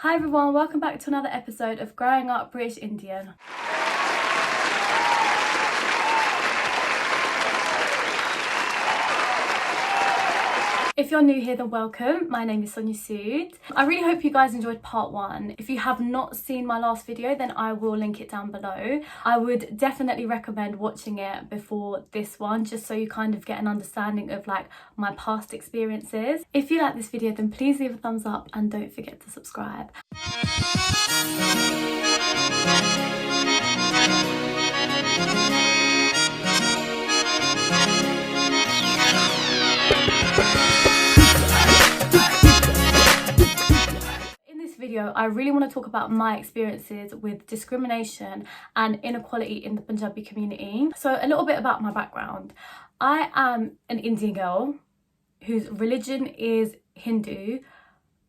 Hi everyone, welcome back to another episode of Growing Up British Indian. If you're new here, then welcome. My name is Sonia Sood. I really hope you guys enjoyed part one. If you have not seen my last video, then I will link it down below. I would definitely recommend watching it before this one, just so you kind of get an understanding of like my past experiences. If you like this video, then please leave a thumbs up and don't forget to subscribe. I really want to talk about my experiences with discrimination and inequality in the Punjabi community. So a little bit about my background. I am an Indian girl whose religion is Hindu,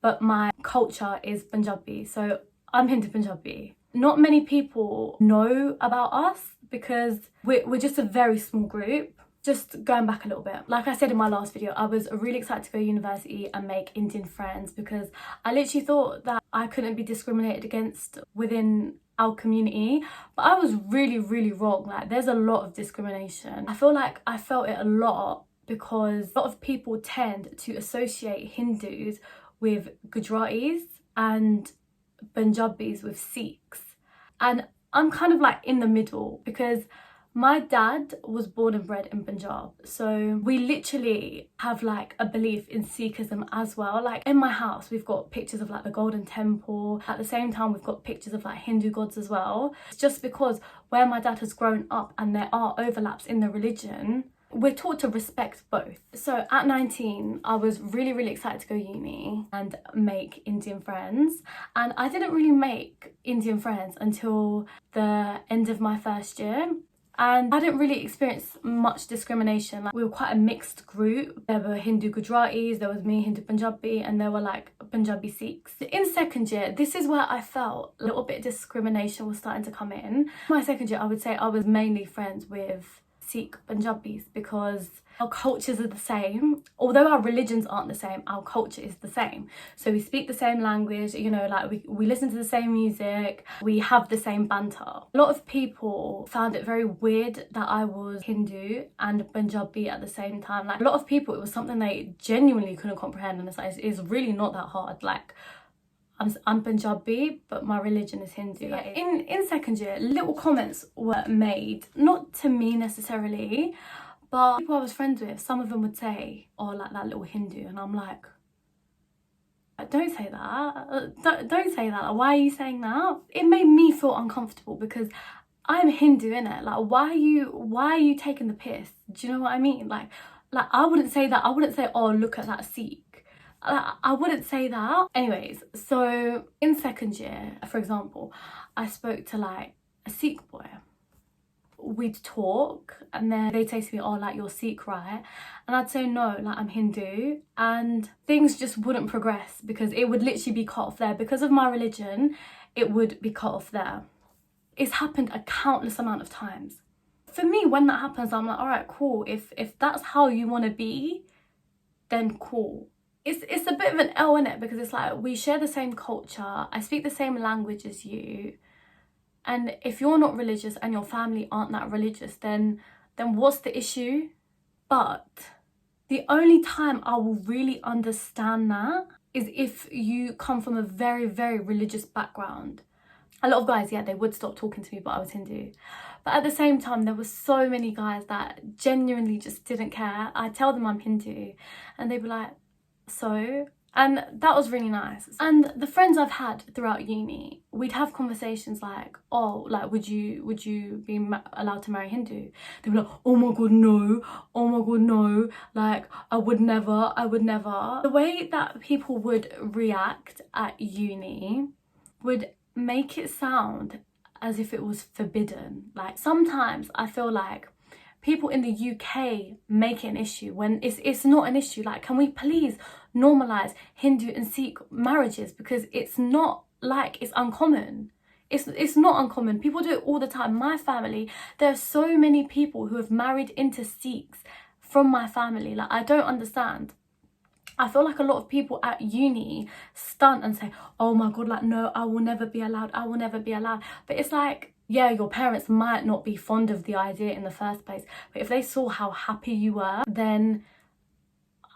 but my culture is Punjabi. So I'm Hindu Punjabi. Not many people know about us because we're just a very small group. Just going back a little bit, like I said in my last video, I was really excited to go to university and make Indian friends because I literally thought that I couldn't be discriminated against within our community, but I was really wrong. Like, there's a lot of discrimination. I feel like I felt it a lot because a lot of people tend to associate Hindus with Gujaratis and Punjabis with Sikhs, and I'm kind of like in the middle because my dad was born and bred in Punjab, so we literally have like a belief in Sikhism as well. Like in my house, we've got pictures of like the Golden Temple. At the same time, we've got pictures of like Hindu gods as well. It's just because where my dad has grown up and there are overlaps in the religion, we're taught to respect both. So at 19, I was really excited to go uni and make Indian friends. And I didn't really make Indian friends until the end of my first year. And I didn't really experience much discrimination. Like, we were quite a mixed group. There were Hindu Gujaratis, there was me, Hindu Punjabi, and there were like Punjabi Sikhs. In second year, this is where I felt a little bit of discrimination was starting to come in. My second year, I would say I was mainly friends with Sikh Punjabis because our cultures are the same. Although our religions aren't the same, our culture is the same. So we speak the same language, you know, like we listen to the same music, we have the same banter. A lot of people found it very weird that I was Hindu and Punjabi at the same time. Like, a lot of people, it was something they genuinely couldn't comprehend, and it's really not that hard. Like, I'm Punjabi, but my religion is Hindu. Like, in second year, little comments were made, not to me necessarily, but people I was friends with, some of them would say, oh, like that little Hindu, and I'm like, don't say that, don't say that, like, why are you saying that? It made me feel uncomfortable because I'm Hindu, innit? Like, why are you taking the piss? Do you know what I mean? Like I wouldn't say that. I wouldn't say, oh, look at that Sikh. I wouldn't say that. Anyways, so in second year, for example, I spoke to like a Sikh boy. We'd talk and then they'd say to me, oh, like, you're Sikh, right? And I'd say no, like, I'm Hindu, and things just wouldn't progress because it would literally be cut off there. Because of my religion, it would be cut off there. It's happened a countless amount of times. For me, when that happens, I'm like, all right, cool. If that's how you want to be, then cool. It's a bit of an L, innit? Because it's like, we share the same culture, I speak the same language as you, and if you're not religious and your family aren't that religious, then what's the issue? But the only time I will really understand that is if you come from a very religious background. A lot of guys, yeah, they would stop talking to me, but I was Hindu. But at the same time, there were so many guys that genuinely just didn't care. I'd tell them I'm Hindu and they'd be like, so? And that was really nice. And the friends I've had throughout uni, we'd have conversations like, oh, like, would you be allowed to marry Hindu? They'd be like, oh my god, no, oh my god, no, like, I would never. The way that people would react at uni would make it sound as if it was forbidden. Like, sometimes I feel like people in the UK make it an issue when it's not an issue. Like, can we please normalise Hindu and Sikh marriages? Because it's not like it's uncommon. It's not uncommon. People do it all the time. My family, there are so many people who have married into Sikhs from my family. Like, I don't understand. I feel like a lot of people at uni stunt and say, oh my god, like, no, I will never be allowed, I will never be allowed. But it's like, yeah, your parents might not be fond of the idea in the first place, but if they saw how happy you were, then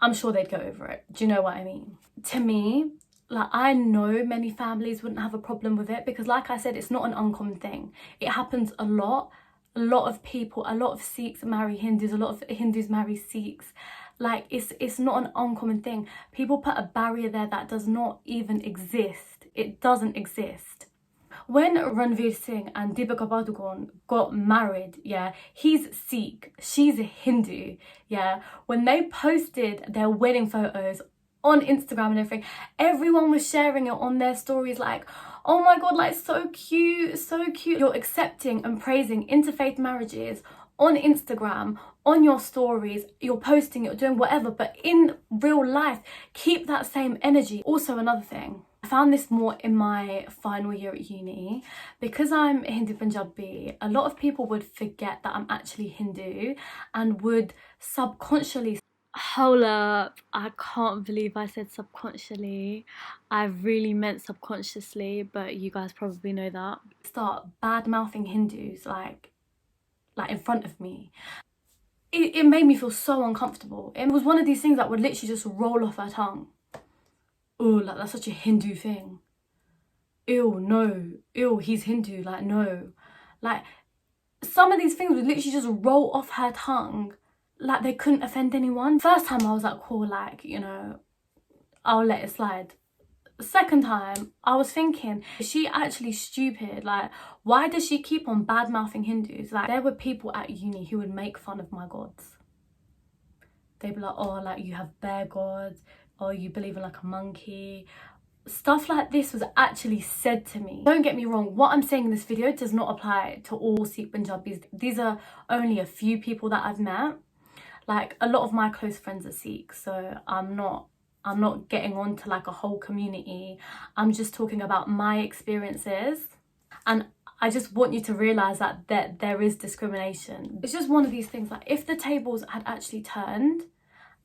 I'm sure they'd go over it. Do you know what I mean? To me, like, I know many families wouldn't have a problem with it because, like I said, it's not an uncommon thing. It happens a lot. A lot of people, a lot of Sikhs marry Hindus, a lot of Hindus marry Sikhs. Like, it's not an uncommon thing. People put a barrier there that does not even exist. It doesn't exist. When Ranveer Singh and Deepika Padukone got married, yeah, he's Sikh, she's a Hindu, yeah. When they posted their wedding photos on Instagram and everything, everyone was sharing it on their stories like, oh my god, like, so cute, so cute. You're accepting and praising interfaith marriages on Instagram, on your stories, you're posting, you're doing whatever, but in real life, keep that same energy. Also, another thing, I found this more in my final year at uni. Because I'm Hindu Punjabi, a lot of people would forget that I'm actually Hindu and would subconsciously... Hold up, I can't believe I said subconsciously. I really meant subconsciously, but you guys probably know that. Start bad-mouthing Hindus like in front of me. It made me feel so uncomfortable. It was one of these things that would literally just roll off her tongue. Oh, like, that's such a Hindu thing. Ew, no. Ew, he's Hindu, like, no. Like, some of these things would literally just roll off her tongue like they couldn't offend anyone. First time I was like, cool, like, you know, I'll let it slide. Second time, I was thinking, is she actually stupid? Like, why does she keep on bad-mouthing Hindus? Like, there were people at uni who would make fun of my gods. They'd be like, oh, like, you have bear gods, or you believe in like a monkey. Stuff like this was actually said to me. Don't get me wrong, what I'm saying in this video does not apply to all Sikh Punjabis. These are only a few people that I've met. Like, a lot of my close friends are Sikh, so I'm not getting on to like a whole community. I'm just talking about my experiences, and I just want you to realise that there is discrimination. It's just one of these things, like, if the tables had actually turned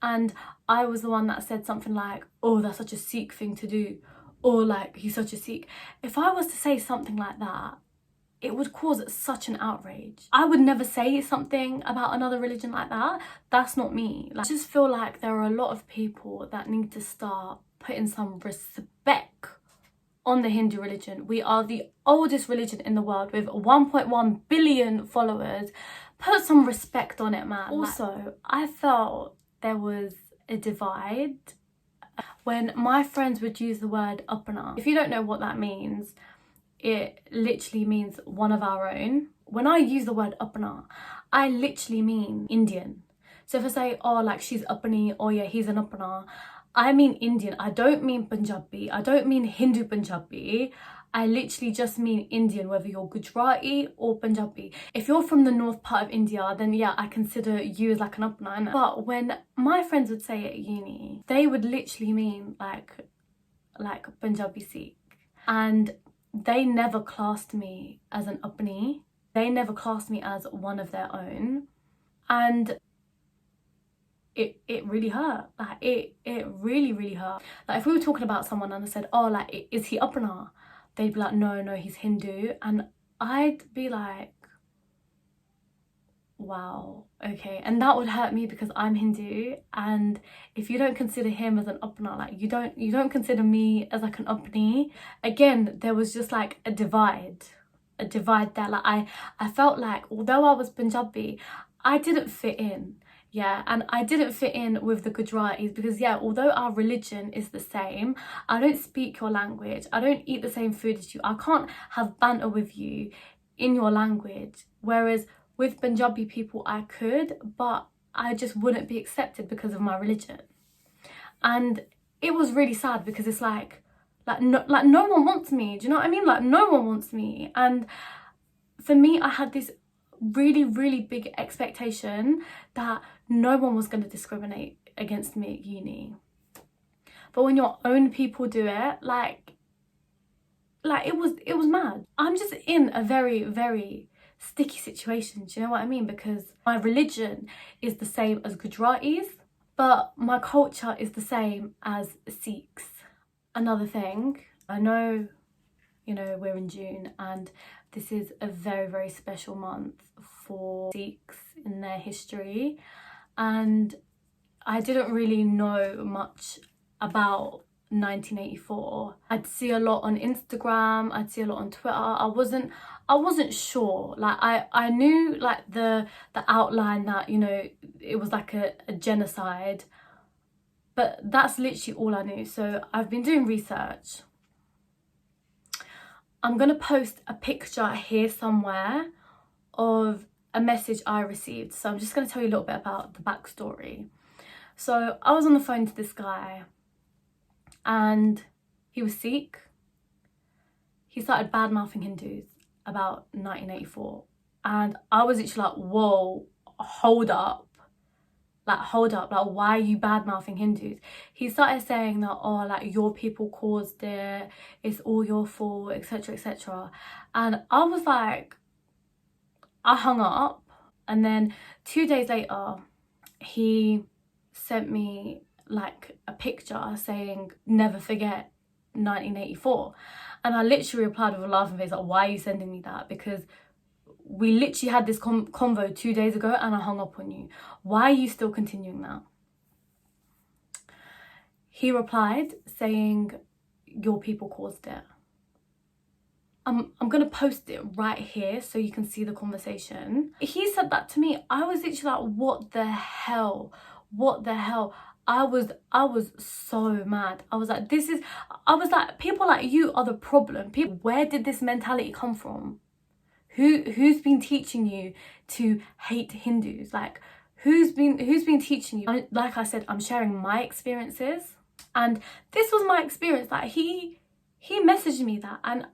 and I was the one that said something like, oh, that's such a Sikh thing to do, or like, he's such a Sikh. If I was to say something like that, it would cause such an outrage. I would never say something about another religion like that. That's not me. Like, I just feel like there are a lot of people that need to start putting some respect on the Hindu religion. We are the oldest religion in the world with 1.1 billion followers. Put some respect on it, man. Also, I felt there was a divide when my friends would use the word apna. If you don't know what that means, it literally means one of our own. When I use the word apna, I literally mean Indian. So if I say, oh, like, she's apni, or yeah, he's an apna, I mean Indian. I don't mean Punjabi. I don't mean Hindu Punjabi. I literally just mean Indian, whether you're Gujarati or Punjabi. If you're from the north part of India, then yeah, I consider you as like an apna. But when my friends would say it at uni, they would literally mean like Punjabi Sikh. And they never classed me as an apni. They never classed me as one of their own. And it really hurt. Like, it really, really hurt. Like, if we were talking about someone and I said, oh, like, is he apna? They'd be like, no, he's Hindu. And I'd be like, wow, okay. And that would hurt me because I'm Hindu, and if you don't consider him as an apna, like, you don't consider me as like an apni. Again, there was just like a divide there. Like, I felt like, although I was Punjabi, I didn't fit in. Yeah, and I didn't fit in with the Gujaratis because, yeah, although our religion is the same, I don't speak your language. I don't eat the same food as you. I can't have banter with you in your language. Whereas with Punjabi people, I could, but I just wouldn't be accepted because of my religion. And it was really sad because it's like no one wants me. Do you know what I mean? Like, no one wants me. And for me, I had this really, really big expectation that no one was going to discriminate against me at uni. But when your own people do it, like it was mad. I'm just in a very, very sticky situation, do you know what I mean? Because my religion is the same as Gujaratis, but my culture is the same as Sikhs. Another thing, I know, you know, we're in June and this is a very, very special month for Sikhs in their history, and I didn't really know much about 1984. I'd see a lot on Instagram, I'd see a lot on Twitter. I wasn't sure. Like I knew like the outline that, you know, it was like a genocide, but that's literally all I knew. So I've been doing research. I'm gonna post a picture here somewhere of a message I received. So I'm just gonna tell you a little bit about the backstory. So I was on the phone to this guy and he was Sikh. He started bad-mouthing Hindus about 1984. And I was literally like, whoa, hold up. Like, why are you bad-mouthing Hindus? He started saying that, oh, like, your people caused it, it's all your fault, etc, etc. And I was like, I hung up. And then 2 days later, he sent me like a picture saying, never forget 1984. And I literally replied with a laughing face, like, why are you sending me that? Because we literally had this convo 2 days ago and I hung up on you. Why are you still continuing that? He replied saying, your people caused it. I'm gonna post it right here so you can see the conversation. He said that to me. I was literally like, what the hell? What the hell? I was so mad. I was like, people like you are the problem. People, where did this mentality come from? Who's been teaching you to hate Hindus? Like, who's been teaching you? Like I said, I'm sharing my experiences, and this was my experience. Like, he messaged me that, and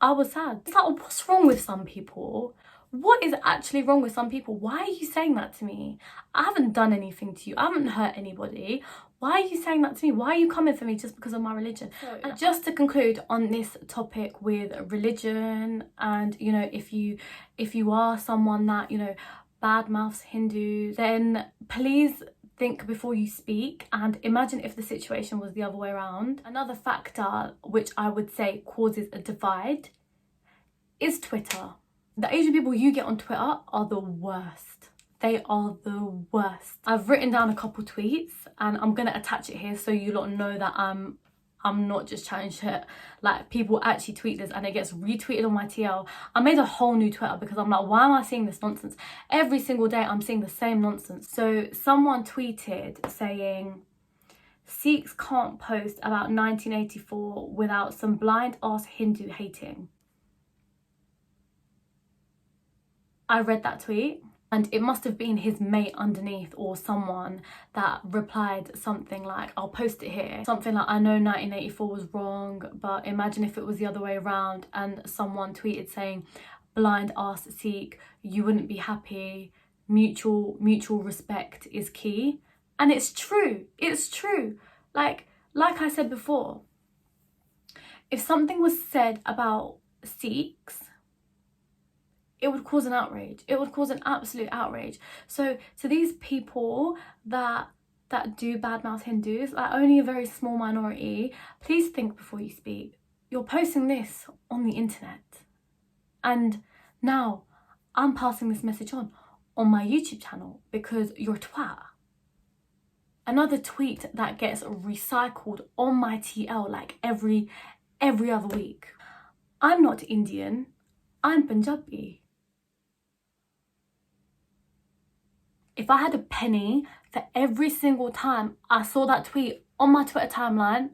I was sad. It's like, what's wrong with some people? What is actually wrong with some people? Why are you saying that to me? I haven't done anything to you. I haven't hurt anybody. Why are you saying that to me? Why are you coming for me just because of my religion? And just to conclude on this topic with religion, and, you know, if you are someone that, you know, badmouths Hindus, then please think before you speak and imagine if the situation was the other way around. Another factor which I would say causes a divide is Twitter. The Asian people you get on Twitter are the worst. They are the worst. I've written down a couple tweets and I'm gonna attach it here so you lot know that I'm not just chatting shit. Like, people actually tweet this and it gets retweeted on my TL. I made a whole new Twitter because I'm like, why am I seeing this nonsense? Every single day I'm seeing the same nonsense. So someone tweeted saying, Sikhs can't post about 1984 without some blind ass Hindu hating. I read that tweet and it must have been his mate underneath or someone that replied something like, I'll post it here. Something like, I know 1984 was wrong, but imagine if it was the other way around. And someone tweeted saying, blind ass Sikh, you wouldn't be happy. Mutual respect is key. And it's true. It's true. Like I said before, if something was said about Sikhs, it would cause an outrage. It would cause an absolute outrage. So to these people that do badmouth Hindus, like only a very small minority, please think before you speak. You're posting this on the internet. And now I'm passing this message on my YouTube channel because you're a twat. Another tweet that gets recycled on my TL like every other week. I'm not Indian, I'm Punjabi. If I had a penny for every single time I saw that tweet on my Twitter timeline,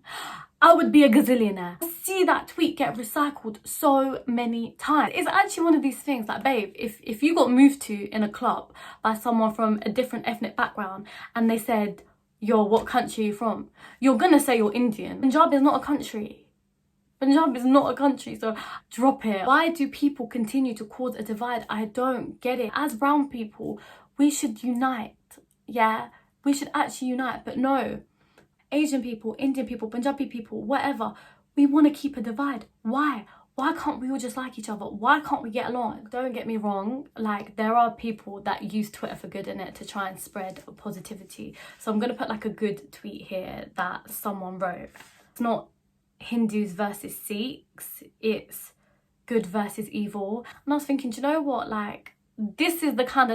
I would be a gazillionaire. I see that tweet get recycled so many times. It's actually one of these things like, babe, if you got moved to in a club by someone from a different ethnic background and they said, yo, what country are you from? You're gonna say you're Indian. Punjab is not a country. Punjab is not a country, so drop it. Why do people continue to cause a divide? I don't get it. As brown people, we should unite, yeah? We should actually unite, but no. Asian people, Indian people, Punjabi people, whatever, we want to keep a divide. Why Why can't we all just like each other? Why can't we get along? Don't get me wrong, like there are people that use Twitter for good in it to try and spread positivity. So I'm gonna put like a good tweet here that someone wrote. It's not Hindus versus Sikhs, it's good versus evil. And I was thinking, do you know what, like this is the kind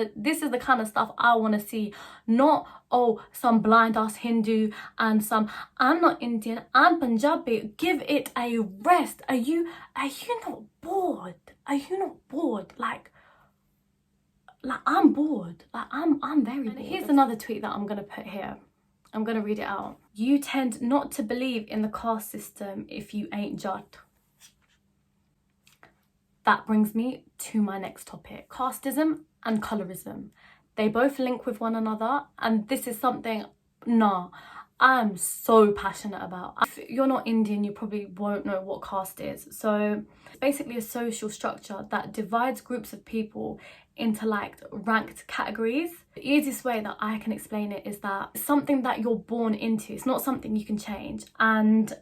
of stuff I want to see. Not, oh, some blind ass Hindu and some, I'm not Indian, I'm Punjabi. Give it a rest. Are you not bored? Are you not bored? Like I'm bored. Like I'm very bored. Here's another tweet that I'm gonna put here. I'm gonna read it out. You tend not to believe in the caste system if you ain't Jat. That brings me to my next topic. Casteism and colorism. They both link with one another, and this is something, I'm so passionate about. If you're not Indian, you probably won't know what caste is. So it's basically a social structure that divides groups of people into like ranked categories. The easiest way that I can explain it is that it's something that you're born into. It's not something you can change. And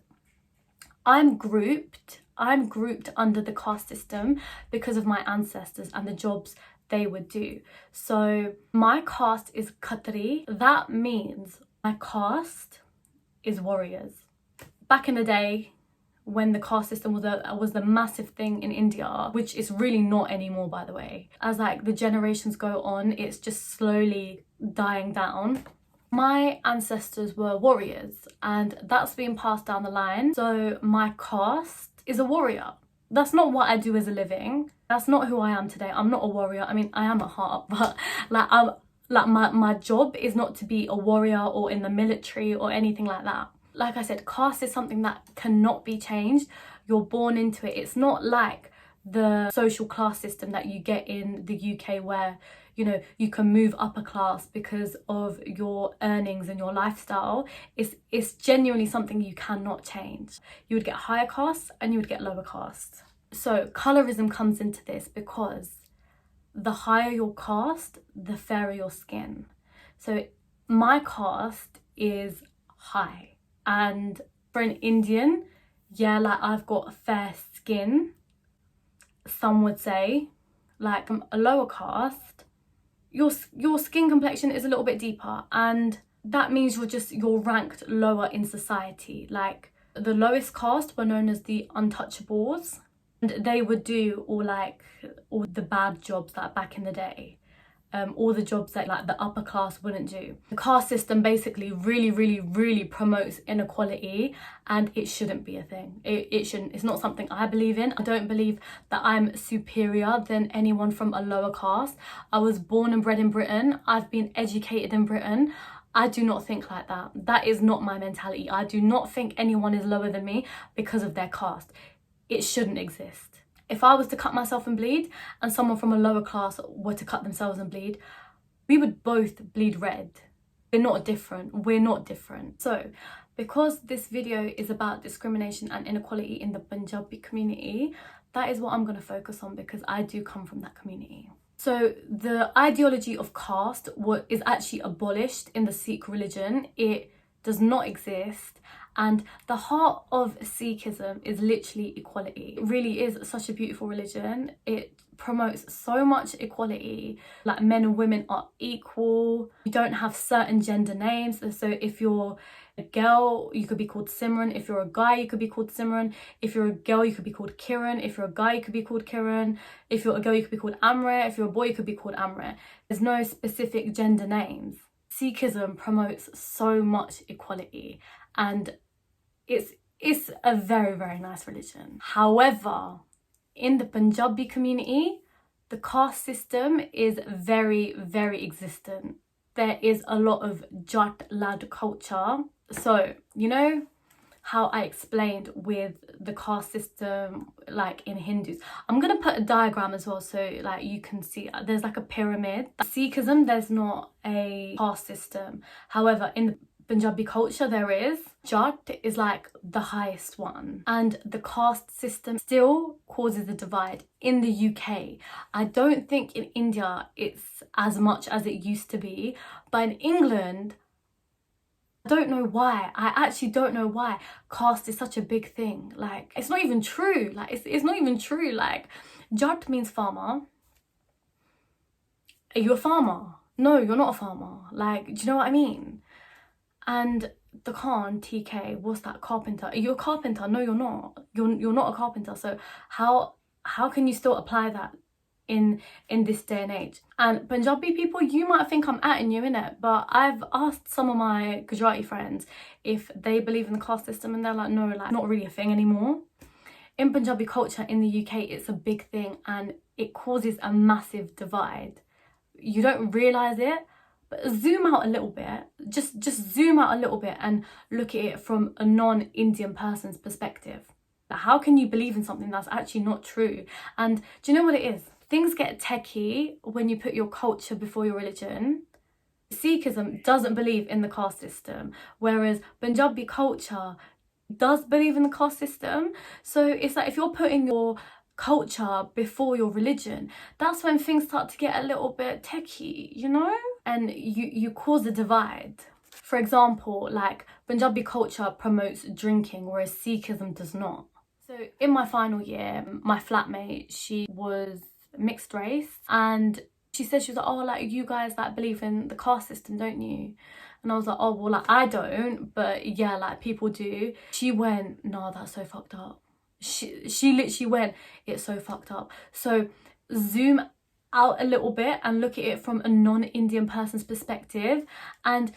I'm grouped under the caste system because of my ancestors and the jobs they would do. So my caste is Khatri. That means my caste is warriors. Back in the day, when the caste system was the massive thing in India, which is really not anymore, by the way. As like the generations go on, it's just slowly dying down. My ancestors were warriors, and that's been passed down the line. So my caste is a warrior. That's not what I do as a living. That's not who I am today. I'm not a warrior. I mean, I am at heart, but my job is not to be a warrior or in the military or anything like that. Like I said, caste is something that cannot be changed. You're born into it. It's not like the social class system that you get in the UK where, you know, you can move upper class because of your earnings and your lifestyle. It's genuinely something you cannot change. You would get higher caste and you would get lower caste. So colorism comes into this because the higher your caste, the fairer your skin. So my caste is high, and for an Indian, yeah, like I've got fair skin. Some would say, like a lower caste, your skin complexion is a little bit deeper, and that means you're ranked lower in society. Like the lowest caste were known as the untouchables, and they would do all the bad jobs that back in the day. All the jobs that like the upper class wouldn't do. The caste system basically really promotes inequality, and it shouldn't be a thing. It shouldn't. It's not something I believe in. I don't believe that I'm superior than anyone from a lower caste. I was born and bred in Britain. I've been educated in Britain. I do not think like that. That is not my mentality. I do not think anyone is lower than me because of their caste. It shouldn't exist. If I was to cut myself and bleed, and someone from a lower class were to cut themselves and bleed, we would both bleed red. We're not different. So, because this video is about discrimination and inequality in the Punjabi community, that is what I'm going to focus on because I do come from that community. So, the ideology of caste is actually abolished in the Sikh religion. It does not exist. And the heart of Sikhism is literally equality. It really is such a beautiful religion. It promotes so much equality. Like men and women are equal. You don't have certain gender names. So if you're a girl, you could be called Simran. If you're a guy, you could be called Simran. If you're a girl, you could be called Kiran. If you're a guy, you could be called Kiran. If you're a girl, you could be called Amre. If you're a boy, you could be called Amre. There's no specific gender names. Sikhism promotes so much equality, and it's a very nice religion. However, in the Punjabi community, the caste system is very existent. There is a lot of Jat lad culture. So, you know how I explained with the caste system, like in Hindus. I'm gonna put a diagram as well so like you can see. There's like a pyramid. Sikhism, there's not a caste system. However, in the Punjabi culture there is. Jat is like the highest one, and the caste system still causes a divide in the UK. I don't think in India it's as much as it used to be, but in England I don't know why. I actually don't know why caste is such a big thing. Like, it's not even true. Like, it's not even true. Like, Jat means farmer. Are you a farmer? No, you're not a farmer. Like, do you know what I mean? And the Khan, TK, what's that? Carpenter. Are you a carpenter? No, you're not. You're not a carpenter. So how can you still apply that in this day and age? And Punjabi people, you might think I'm atting you, innit? But I've asked some of my Gujarati friends if they believe in the caste system, and they're like, no, like, not really a thing anymore. In Punjabi culture in the UK, it's a big thing, and it causes a massive divide. You don't realise it, but zoom out a little bit. Just zoom out a little bit and look at it from a non-Indian person's perspective. How can you believe in something that's actually not true? And do you know what it is? Things get techie when you put your culture before your religion. Sikhism doesn't believe in the caste system, whereas Punjabi culture does believe in the caste system. So it's like, if you're putting your culture before your religion, that's when things start to get a little bit techie, you know? And you cause a divide. For example, like, Punjabi culture promotes drinking, whereas Sikhism does not. So in my final year, my flatmate, she was mixed race, and she said, she was like, oh, like, you guys like believe in the caste system, don't you? And I was like, oh, well, like, I don't, but yeah, like, people do. She went, no, that's so fucked up. She literally went, it's so fucked up. So zoom out a little bit and look at it from a non-Indian person's perspective, and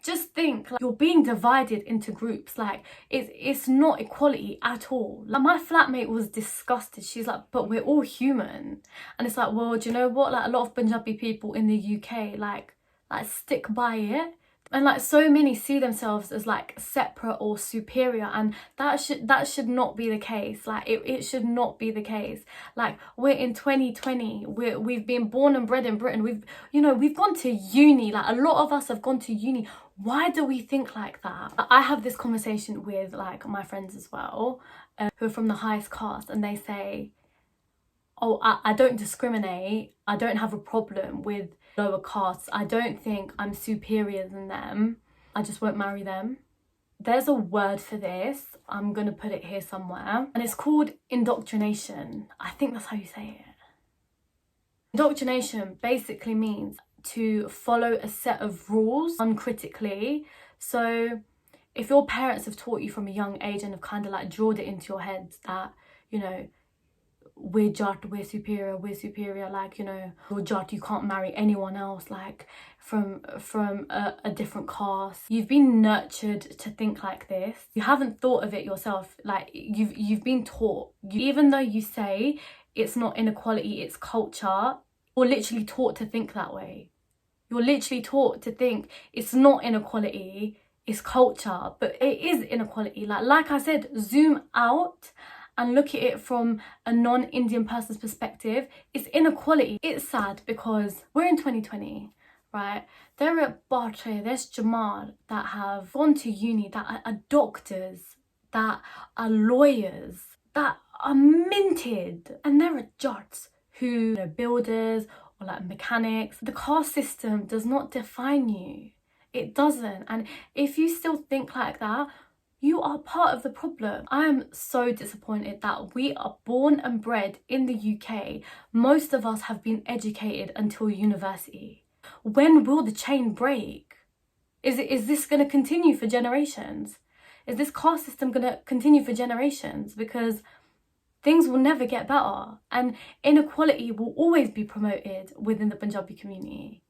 just think, like, you're being divided into groups. Like, it's not equality at all. Like, my flatmate was disgusted. She's like, but we're all human. And it's like, well, do you know what? Like, a lot of Punjabi people in the UK, like stick by it. And like, so many see themselves as like separate or superior, and that should not be the case. Like, it should not be the case. Like, we're in 2020. We've been born and bred in Britain. We've gone to uni. Like, a lot of us have gone to uni. Why do we think like that? I have this conversation with like my friends as well, who are from the highest caste, and they say, oh, I don't discriminate. I don't have a problem with lower castes. I don't think I'm superior than them. I just won't marry them. There's a word for this. I'm going to put it here somewhere. And it's called indoctrination. I think that's how you say it. Indoctrination basically means to follow a set of rules uncritically. So if your parents have taught you from a young age and have kind of like drilled it into your head that, you know, we're Jat, we're superior, like, you know, you're Jat, you can't marry anyone else, like, from a different caste. You've been nurtured to think like this. You haven't thought of it yourself. Like, you've been taught. Even though you say it's not inequality, it's culture, you're literally taught to think that way. You're literally taught to think it's not inequality, it's culture, but it is inequality. Like I said, zoom out and look at it from a non-Indian person's perspective. It's inequality. It's sad because we're in 2020, right? There are Batre, there's Jamal that have gone to uni, that are doctors, that are lawyers, that are minted. And there are Jats who are builders or like mechanics. The caste system does not define you. It doesn't. And if you still think like that, you are part of the problem. I am so disappointed that we are born and bred in the UK. Most of us have been educated until university. When will the chain break? Is this going to continue for generations? Is this caste system going to continue for generations? Because things will never get better, and inequality will always be promoted within the Punjabi community.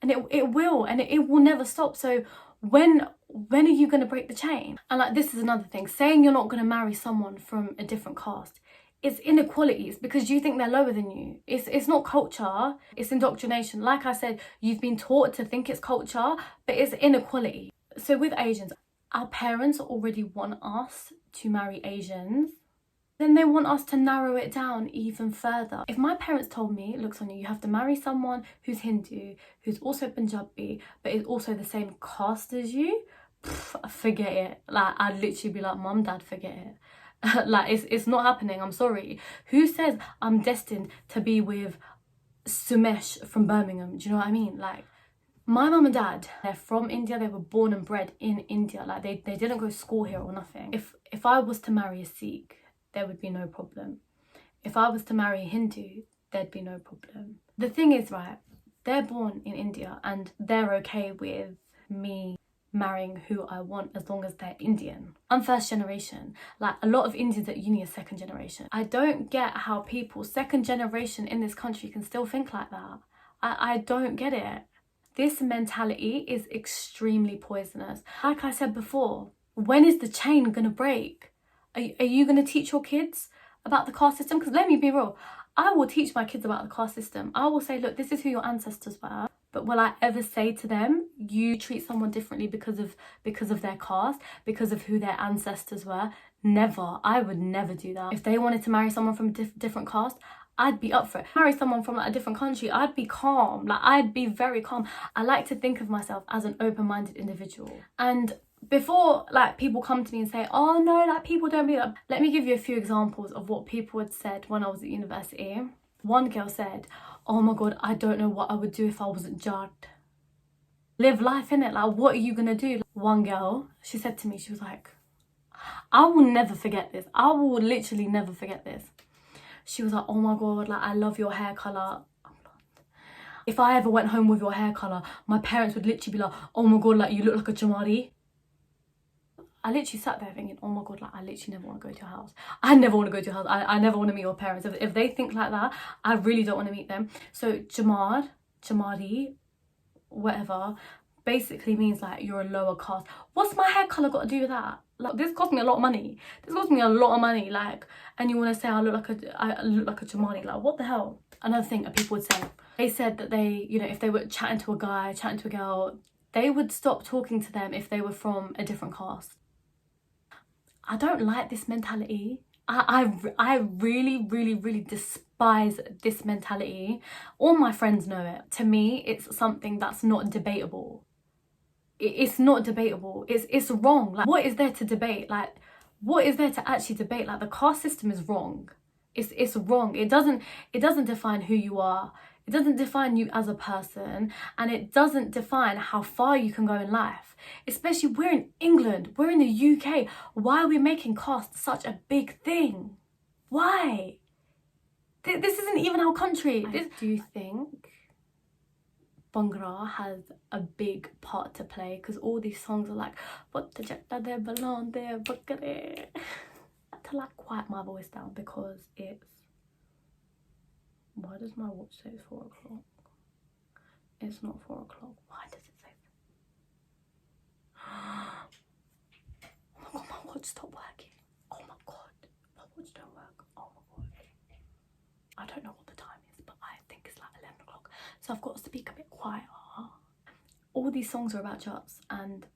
And it will, and it will never stop. So when are you going to break the chain? And like, this is another thing, saying you're not going to marry someone from a different caste, it's inequality. It's because you think they're lower than you. It's not culture, it's indoctrination. Like I said, you've been taught to think it's culture, but it's inequality. So with Asians, our parents already want us to marry Asians. Then they want us to narrow it down even further. If my parents told me, look, Sonia, you have to marry someone who's Hindu, who's also Punjabi, but is also the same caste as you, forget it. Like, I'd literally be like, Mum, Dad, forget it. Like, it's not happening, I'm sorry. Who says I'm destined to be with Sumesh from Birmingham? Do you know what I mean? Like, My mum and dad, they're from India. They were born and bred in India. Like they didn't go to school here or nothing. If I was to marry a Sikh, there would be no problem. If I was to marry a Hindu, there'd be no problem. The thing is, right, they're born in India and they're okay with me marrying who I want as long as they're Indian. I'm first generation. Like a lot of Indians at uni are second generation. I don't get how people second generation in this country can still think like that. I don't get it. This mentality is extremely poisonous. Like I said before, when is the chain gonna break? Are you gonna teach your kids about the caste system? Because let me be real, I will teach my kids about the caste system. I will say, look, this is who your ancestors were. But will I ever say to them, you treat someone differently because of their caste, because of who their ancestors were? Never. I would never do that. If they wanted to marry someone from a different caste, I'd be up for it. Marry someone from like a different country, I'd be calm. Like I'd be very calm. I like to think of myself as an open-minded individual. And before like people come to me and say, oh no, like people don't be like, let me give you a few examples of what people had said when I was at university. One girl said, oh my god, I don't know what I would do if I wasn't judged. Live life, innit? Like what are you gonna do? One girl, she said to me, she was like, I will never forget this. I will literally never forget this. She was like, oh my god, like I love your hair colour. If I ever went home with your hair colour, my parents would literally be like, oh my god, like you look like a Jamari. I literally sat there thinking, oh my god, like I literally never want to go to your house. I never want to go to your house. I never want to meet your parents. If they think like that, I really don't want to meet them. So Jamari, whatever, basically means like you're a lower caste. What's my hair colour got to do with that? Like this cost me a lot of money. This cost me a lot of money. Like, and you want to say I look like a Jamari? Like what the hell? Another thing that people would say. They said that they, you know, if they were chatting to a guy, chatting to a girl, they would stop talking to them if they were from a different caste. I don't like this mentality. I really despise this mentality. All my friends know it. To me, it's something that's not debatable. It's not debatable. It's wrong. Like, what is there to debate? Like, what is there to actually debate? Like, the caste system is wrong. It's wrong. It doesn't define who you are. It doesn't define you as a person, and it doesn't define how far you can go in life. Especially we're in England, we're in the UK. Why are we making caste such a big thing? Why? This isn't even our country. I do think Bhangra has a big part to play because all these songs are like, to like quiet my voice down because it's, why does my watch say it's 4 o'clock? It's not 4 o'clock. Why does it say? Oh my god, my watch stopped working. Oh my god, my watch don't work. Oh my god. I don't know what the time is, but I think it's like 11 o'clock. So I've got to speak a bit quieter. All these songs are about Jats and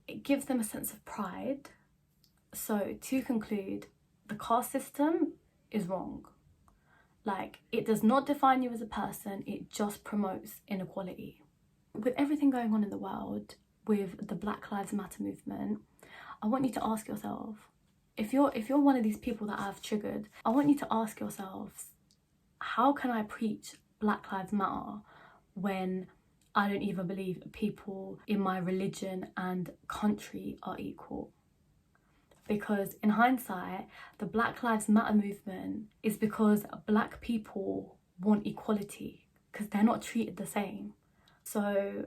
it gives them a sense of pride. So to conclude, the caste system is wrong. Like, it does not define you as a person, it just promotes inequality. With everything going on in the world, with the Black Lives Matter movement, I want you to ask yourself, if you're one of these people that I've triggered, I want you to ask yourselves, how can I preach Black Lives Matter when I don't even believe people in my religion and country are equal? Because in hindsight, the Black Lives Matter movement is because Black people want equality because they're not treated the same. So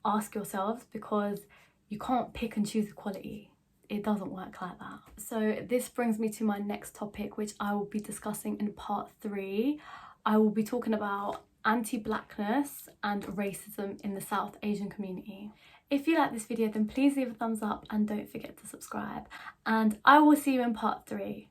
ask yourselves, because you can't pick and choose equality. It doesn't work like that. So this brings me to my next topic, which I will be discussing in part 3. I will be talking about anti-Blackness and racism in the South Asian community. If you like this video, then please leave a thumbs up and don't forget to subscribe. And I will see you in part 3.